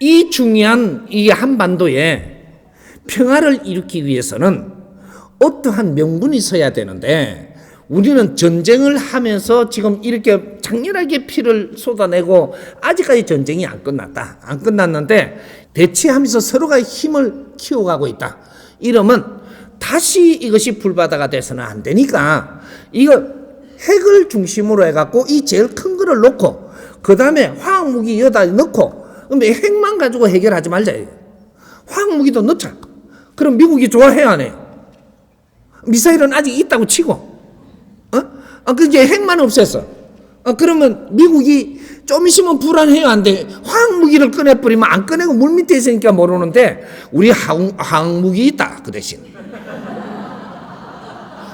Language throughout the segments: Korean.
이 중요한 이 한반도에 평화를 이루기 위해서는 어떠한 명분이 있어야 되는데, 우리는 전쟁을 하면서 지금 이렇게 장렬하게 피를 쏟아내고 아직까지 전쟁이 안 끝났다. 안 끝났는데 대치하면서 서로가 힘을 키워가고 있다. 이러면 다시 이것이 불바다가 돼서는 안 되니까 이거 핵을 중심으로 해갖고 이 제일 큰 거를 놓고 그 다음에 화학무기 여기다 넣고, 그럼 핵만 가지고 해결하지 말자. 화학무기도 넣자. 그럼 미국이 좋아해야 하네요. 미사일은 아직 있다고 치고, 그 이제 핵만 없앴어. 그러면 미국이 좀 있으면 불안해요, 안 돼? 화학무기를 꺼내버리면 안 꺼내고 물 밑에 있으니까 모르는데, 우리 화학무기 있다, 그 대신.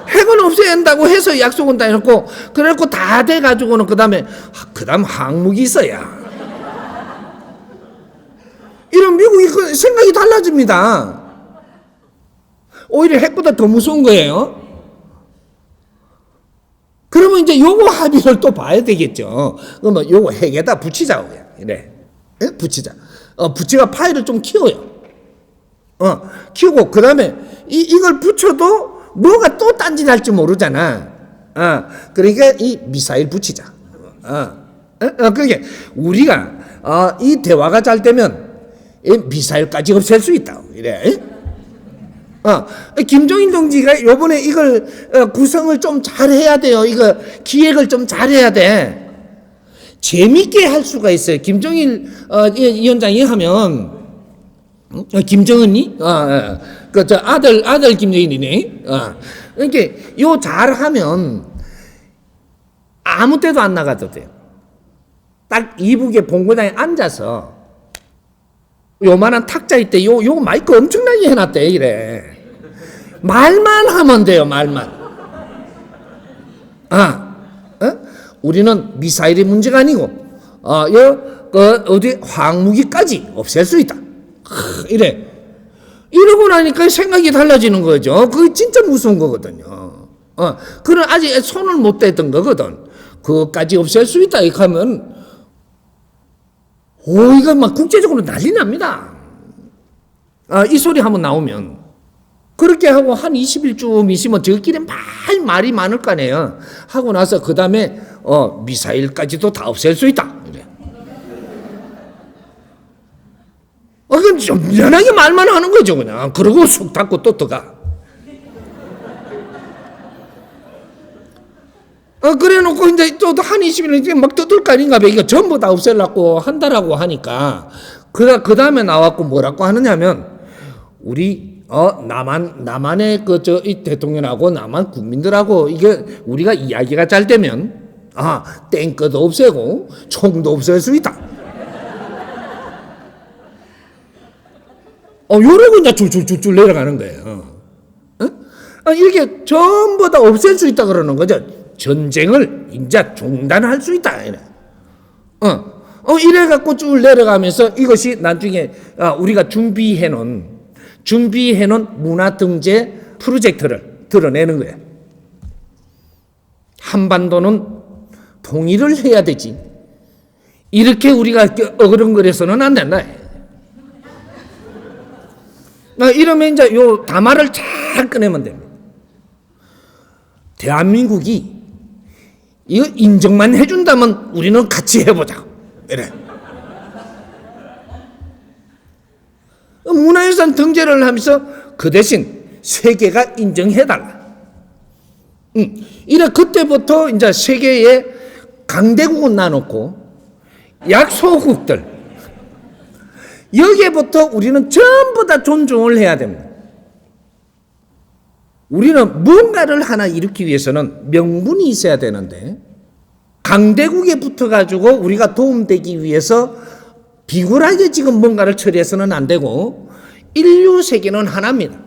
핵은 없애야 한다고 해서 약속은 다 해놓고, 그래갖고 다 돼가지고는 그 다음 화학무기 있어야. 이런 미국이 생각이 달라집니다. 오히려 핵보다 더 무서운 거예요. 그러면 이제 요거 합의를 또 봐야 되겠죠. 그러면 요거 핵에다 붙이자고. 이래. 붙이자. 붙이가 파일을 좀 키워요. 키우고, 그 다음에 이걸 붙여도 뭐가 또 딴짓할지 모르잖아. 그러니까 이 미사일 붙이자. 그러니까 우리가 이 대화가 잘 되면 이 미사일까지 없앨 수 있다. 이래. 김정일 동지가 요번에 이걸 구성을 좀 잘해야 돼요. 이거 기획을 좀 잘해야 돼. 재밌게 할 수가 있어요. 김정일 위원장이 하면 김정은이 저 아들 김정일이네. 그러니까 요 잘하면 아무 때도 안 나가도 돼요. 딱 이북의 본고장에 앉아서 요만한 탁자 있대. 요 마이크 엄청나게 해놨대. 이래. 말만 하면 돼요. 말만. 우리는 미사일이 문제가 아니고 어디 화학무기까지 없앨 수 있다. 이래. 이러고 나니까 생각이 달라지는 거죠. 그게 진짜 무서운 거거든요. 그건 아직 손을 못 댔던 거거든. 그것까지 없앨 수 있다. 이렇게 하면 이거 막 국제적으로 난리 납니다. 이 소리 한번 나오면. 그렇게 하고 한 20일쯤 있으면 저끼리 말이 많을 거 아니에요. 하고 나서 그 다음에 미사일까지도 다 없앨 수 있다. 이래. 그건 좀 연하게 말만 하는 거죠, 그냥. 그러고 쑥 닫고 또 들어가. 그래 놓고 이제 또 한 20일 막 떠들 거 아닌가 봐. 이거 전부 다 없애려고 한다라고 하니까. 그 다음에 나왔고 뭐라고 하느냐면, 우리 남한의 이 대통령하고 남한 국민들하고 이게 우리가 이야기가 잘 되면 탱크도 없애고 총도 없앨 수 있다. 요러고 이제 줄줄줄줄 내려가는 거예요. 이렇게 전부 다 없앨 수 있다 그러는 거죠. 전쟁을 이제 중단할 수 있다. 이래. 이래갖고 쭉 내려가면서 이것이 나중에 우리가 준비해놓은 문화등재 프로젝트를 드러내는 거예요. 한반도는 통일을 해야 되지. 이렇게 우리가 어그렁거려서는 안 된다. 이러면 이제 요 담화를 잘 꺼내면 됩니다. 대한민국이 이거 인정만 해준다면 우리는 같이 해보자. 이래. 문화유산 등재를 하면서 그 대신 세계가 인정해달라. 이래 그때부터 이제 세계에 강대국은 나놓고 약소국들 여기에부터 우리는 전부 다 존중을 해야 됩니다. 우리는 뭔가를 하나 일으키기 위해서는 명분이 있어야 되는데 강대국에 붙어가지고 우리가 도움되기 위해서 비굴하게 지금 뭔가를 처리해서는 안 되고 인류 세계는 하나입니다.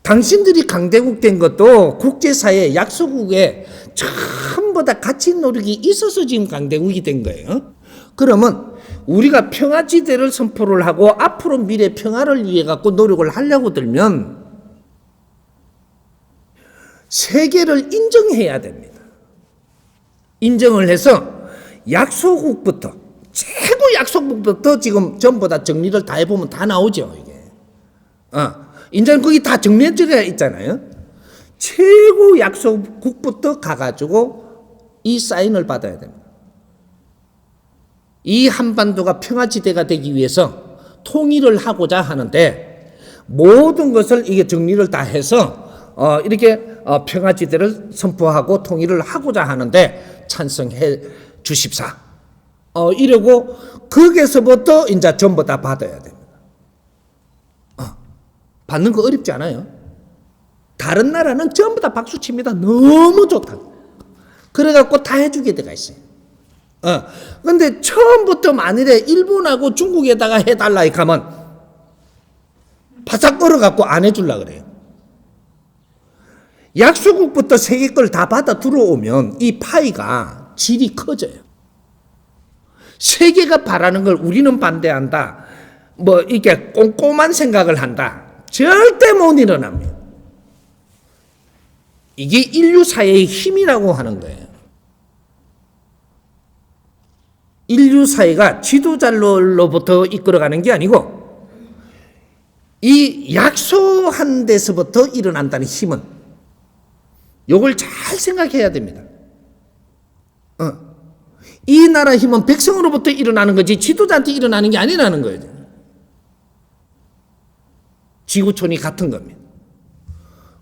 당신들이 강대국 된 것도 국제사회 약소국에 전부 다 같이 노력이 있어서 지금 강대국이 된 거예요. 그러면 우리가 평화지대를 선포를 하고 앞으로 미래 평화를 위해 갖고 노력을 하려고 들면 세계를 인정해야 됩니다. 인정을 해서 약소국부터 최고 약속국부터 지금 전부 다 정리를 다 해보면 다 나오죠, 이게. 이제는 거기 다 정리해져 있잖아요. 최고 약속국부터 가가지고 이 사인을 받아야 됩니다. 이 한반도가 평화지대가 되기 위해서 통일을 하고자 하는데 모든 것을 이게 정리를 다 해서 이렇게 평화지대를 선포하고 통일을 하고자 하는데 찬성해 주십사. 이러고 거기서부터 이제 전부 다 받아야 됩니다. 받는 거 어렵지 않아요. 다른 나라는 전부 다 박수 칩니다. 너무 좋다. 그래갖고 다 해주게 돼가 있어요. 근데 처음부터 만일에 일본하고 중국에다가 해달라 하면 바싹 얼어갖고 안 해줄라 그래요. 약소국부터 세계 걸 다 받아 들어오면 이 파이가 질이 커져요. 세계가 바라는 걸 우리는 반대한다. 뭐 이렇게 꼼꼼한 생각을 한다. 절대 못 일어납니다. 이게 인류 사회의 힘이라고 하는 거예요. 인류 사회가 지도자로부터 이끌어가는 게 아니고 이 약소한 데서부터 일어난다는 힘은 요걸 잘 생각해야 됩니다. 이 나라 힘은 백성으로부터 일어나는 거지 지도자한테 일어나는 게 아니라는 거예요. 지구촌이 같은 겁니다.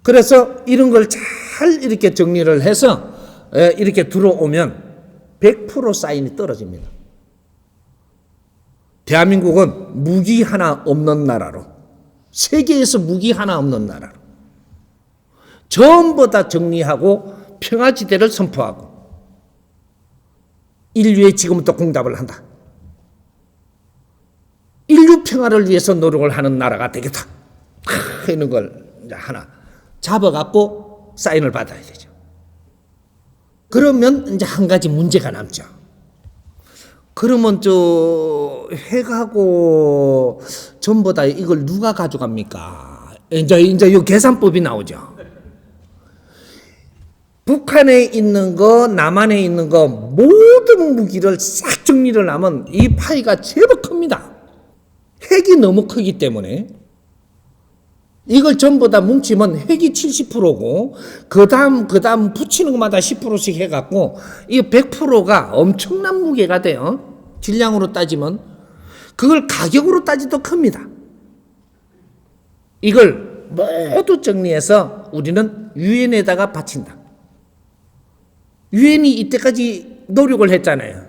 그래서 이런 걸 잘 이렇게 정리를 해서 이렇게 들어오면 100% 사인이 떨어집니다. 대한민국은 무기 하나 없는 나라로, 세계에서 무기 하나 없는 나라로 전부 다 정리하고 평화지대를 선포하고 인류에 지금부터 공답을 한다. 인류 평화를 위해서 노력을 하는 나라가 되겠다. 이런 걸 이제 하나 잡아갖고 사인을 받아야 되죠. 그러면 이제 한 가지 문제가 남죠. 그러면 저 핵하고 전부 다 이걸 누가 가져갑니까? 이제 이 계산법이 나오죠. 북한에 있는 거, 남한에 있는 거 모든 무기를 싹 정리를 하면 이 파이가 제법 큽니다. 핵이 너무 크기 때문에 이걸 전부 다 뭉치면 핵이 70%고 그 다음 붙이는 것마다 10%씩 해갖고 이 100%가 엄청난 무게가 돼요. 질량으로 따지면 그걸 가격으로 따지도 큽니다. 이걸 모두 정리해서 우리는 유엔에다가 바친다. 유엔이 이때까지 노력을 했잖아요.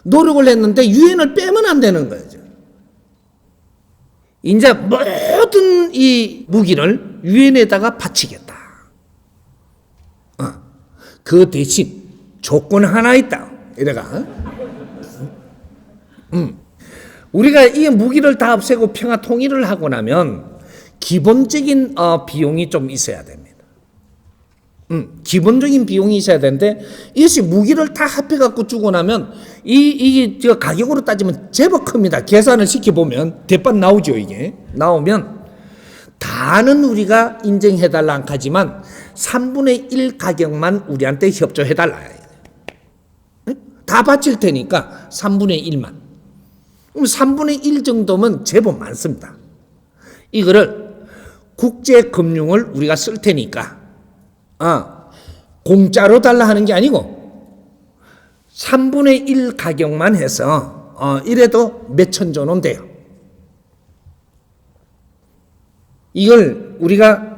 노력을 했는데 유엔을 빼면 안 되는 거죠. 이제 모든 이 무기를 유엔에다가 바치겠다. 그 대신 조건 하나 있다. 이래가. 우리가 이 무기를 다 없애고 평화 통일을 하고 나면 기본적인 비용이 좀 있어야 됩니다. 기본적인 비용이 있어야 되는데 이것이 무기를 다 합해갖고 주고 나면 이게 저 가격으로 따지면 제법 큽니다. 계산을 시켜보면 대판 나오죠. 이게 나오면 다는 우리가 인정해달라 하지만 3분의 1 가격만 우리한테 협조해달라. 다 바칠 테니까 3분의 1만. 그럼 3분의 1 정도면 제법 많습니다. 이거를 국제금융을 우리가 쓸 테니까 공짜로 달라 하는 게 아니고 3분의 1 가격만 해서 이래도 몇천조는 돼요. 이걸 우리가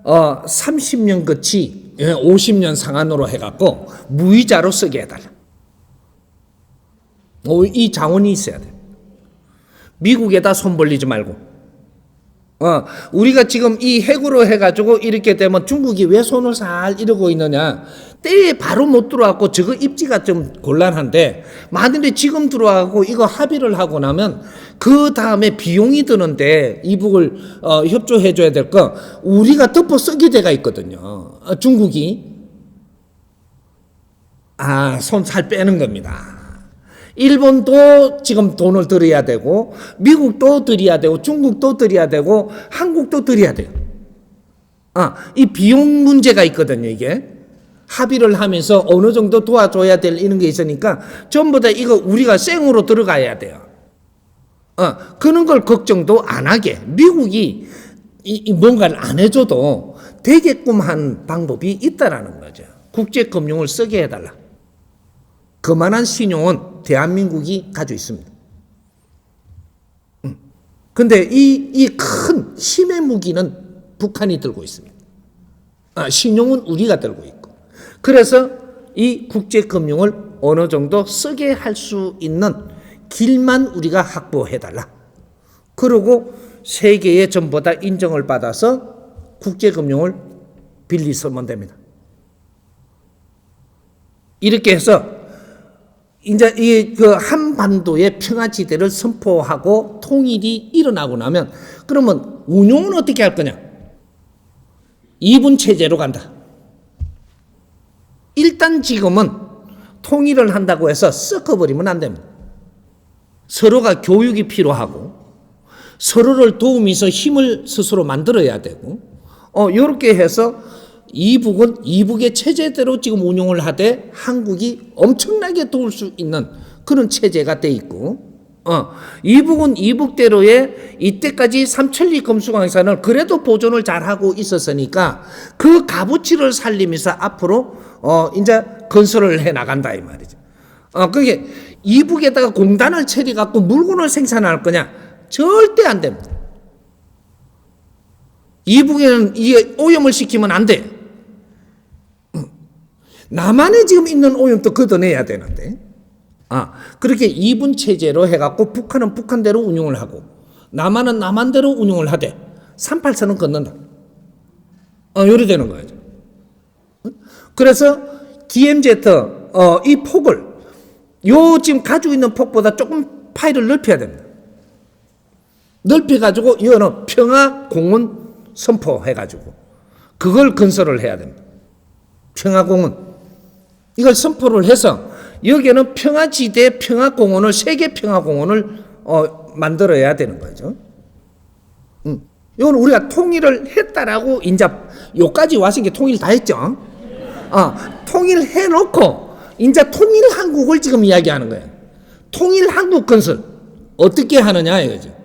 30년 끝이 50년 상한으로 해갖고 무이자로 쓰게 해달라. 이 자원이 있어야 돼. 미국에다 손 벌리지 말고. 우리가 지금 이 핵으로 해가지고 이렇게 되면 중국이 왜 손을 살 이러고 있느냐. 때에 바로 못 들어왔고 저거 입지가 좀 곤란한데 만일에 지금 들어와고 이거 합의를 하고 나면 그 다음에 비용이 드는데 이북을 협조해 줘야 될 거 우리가 덮어 쓰게 돼가 있거든요. 중국이 손 살 빼는 겁니다. 일본도 지금 돈을 들여야 되고 미국도 들여야 되고 중국도 들여야 되고 한국도 들여야 돼요. 이 비용 문제가 있거든요. 이게 합의를 하면서 어느 정도 도와줘야 될 이런 게 있으니까 전부 다 이거 우리가 생으로 들어가야 돼요. 그런 걸 걱정도 안 하게 미국이 뭔가를 안 해줘도 되게끔 한 방법이 있다라는 거죠. 국제금융을 쓰게 해달라. 그만한 신용은 대한민국이 가지고 있습니다. 근데 이 큰 힘의 무기는 북한이 들고 있습니다. 신용은 우리가 들고 있고. 그래서 이 국제금융을 어느 정도 쓰게 할 수 있는 길만 우리가 확보해달라. 그리고 세계에 전부 다 인정을 받아서 국제금융을 빌리 쓰면 됩니다. 이렇게 해서 이제 이 그 한반도의 평화지대를 선포하고 통일이 일어나고 나면 그러면 운용은 어떻게 할 거냐? 2분 체제로 간다. 일단 지금은 통일을 한다고 해서 섞어버리면 안 됩니다. 서로가 교육이 필요하고 서로를 도우면서 힘을 스스로 만들어야 되고 이렇게 해서 이북의 체제대로 지금 운용을 하되 한국이 엄청나게 도울 수 있는 그런 체제가 돼 있고 이북은 이북대로의 이때까지 삼천리 금수강산을 그래도 보존을 잘하고 있었으니까 그 값어치를 살리면서 앞으로 이제 건설을 해 나간다 이 말이죠. 그게 이북에다가 공단을 차려 갖고 물건을 생산할 거냐? 절대 안 됩니다. 이북에는 이게 오염을 시키면 안 돼. 남한에 지금 있는 오염도 걷어내야 되는데. 그렇게 이분 체제로 해갖고 북한은 북한대로 운용을 하고 남한은 남한대로 운용을 하되 38선은 걷는다. 요리 되는 거죠. 그래서 DMZ 이 폭을 지금 가지고 있는 폭보다 조금 파일을 넓혀야 됩니다. 넓혀가지고 이거는 평화공원 선포해가지고 그걸 건설을 해야 됩니다. 평화공원 이걸 선포를 해서 여기에는 평화지대 평화공원을 세계 평화공원을 만들어야 되는 거죠. 이건 우리가 통일을 했다라고 이제 여기까지 와서 게 통일 다 했죠. 통일해놓고 이제 통일 한국을 지금 이야기하는 거예요. 통일 한국 건설 어떻게 하느냐 이거죠.